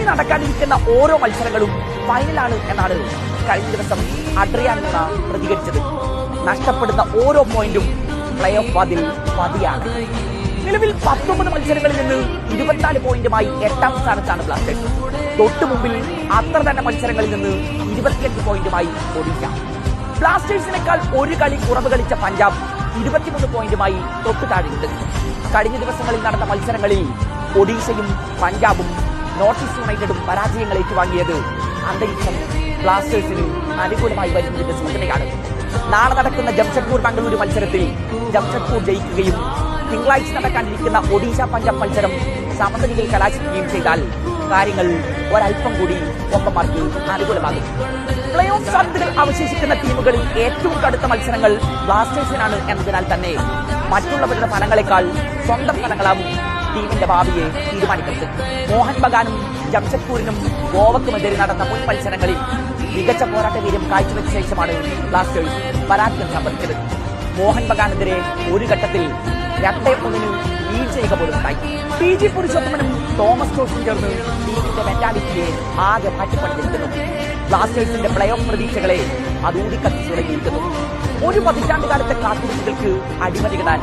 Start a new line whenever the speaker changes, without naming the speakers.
നടക്കാനിരിക്കുന്ന ഓരോ മത്സരങ്ങളും ഫൈനലാണ് എന്നാണ് കഴിഞ്ഞ ദിവസം അഡ്രിയാൻ ലൂണ പ്രതികരിച്ചത്. നഷ്ടപ്പെടുന്ന ഓരോ പോയിന്റും പ്ലേ ഓഫ് വാതിൽ പതിയാണ്. നിലവിൽ 19 മത്സരങ്ങളിൽ നിന്ന് 24 പോയിന്റുമായി 8ാം സ്ഥാനത്താണ് ബ്ലാസ്റ്റേഴ്സ്. തൊട്ടു മുമ്പിൽ അത്ര തന്നെ മത്സരങ്ങളിൽ നിന്ന് 28 പോയിന്റുമായി ഒഡീഷ. ബ്ലാസ്റ്റേഴ്സിനേക്കാൾ ഒരു കളി കുറവ് കളിച്ച പഞ്ചാബ് 23 പോയിന്റുമായി തൊട്ടു താഴെയുണ്ട്. കഴിഞ്ഞ ദിവസങ്ങളിൽ നടന്ന മത്സരങ്ങളിൽ ഒഡീഷയും പഞ്ചാബും നോർത്ത് ഈസ്റ്റ് യുണൈറ്റഡും പരാജയങ്ങൾ ഏറ്റുവാങ്ങിയത് അന്തരീക്ഷം ബ്ലാസ്റ്റേഴ്സിന് അനുകൂലമായി വരുന്നതിന്റെ സൂചനയാണ്. നാളെ നടക്കുന്ന ജംഷഡ്പൂർ ബംഗളൂരു മത്സരത്തിൽ ജംഷഡ്പൂർ ജയിക്കുകയും തിങ്കളാഴ്ച നടക്കാനിരിക്കുന്ന ഒഡീഷ പഞ്ചാബ് മത്സരം സമനിലയിൽ കലാശിക്കുകയും ചെയ്താൽ കാര്യങ്ങൾ ഒരൽപ്പം കൂടി ഒപ്പമാർക്ക് അനുകൂലമാകും. പ്ലേ ഓഫ് സാധ്യതകൾ അവശേഷിക്കുന്ന ടീമുകളിൽ ഏറ്റവും കടുത്ത മത്സരങ്ങൾ ബ്ലാസ്റ്റേഴ്സിനാണ് എന്നതിനാൽ തന്നെ മറ്റുള്ളവരുടെ ഫലങ്ങളെക്കാൾ സ്വന്തം ഫലങ്ങളാവും ടീമിന്റെ ഭാവിയെ തീരുമാനിക്കുന്നത്. മോഹൻ ബഗാനും ജംഷഡ്പൂരിനും ഗോവക്കുമെതിരെ നടന്ന മുൻ മത്സരങ്ങളിൽ മികച്ച പോരാട്ട വീര്യം കാഴ്ചവെച്ച ശേഷമാണ് ബ്ലാസ്റ്റേഴ്സ് പരാജയം സംഭവിച്ചത്. മോഹൻ ബഗാനെതിരെ ഒരു ഘട്ടത്തിൽ 2-1 ലീഡ് ചെയ്യുക പോലും ഉണ്ടായി. PG പുരുഷോത്തമനും തോമസ് ജോസും ചേർന്ന് ടീമിന്റെ മെന്റാലിറ്റിയെ ആകെ മാറ്റിപ്പണിഞ്ഞിരിക്കുന്നു. ബ്ലാസ്റ്റേഴ്സിന്റെ പ്ലേ ഓഫ് പ്രതീക്ഷകളെ അത് ഊതിക്കത്തിച്ചു തുടങ്ങിയിരിക്കുന്നു. ഒരു പതിറ്റാണ്ട് കാലത്തെ കാത്തിരിപ്പുകൾക്ക് അടിമതികളാൻ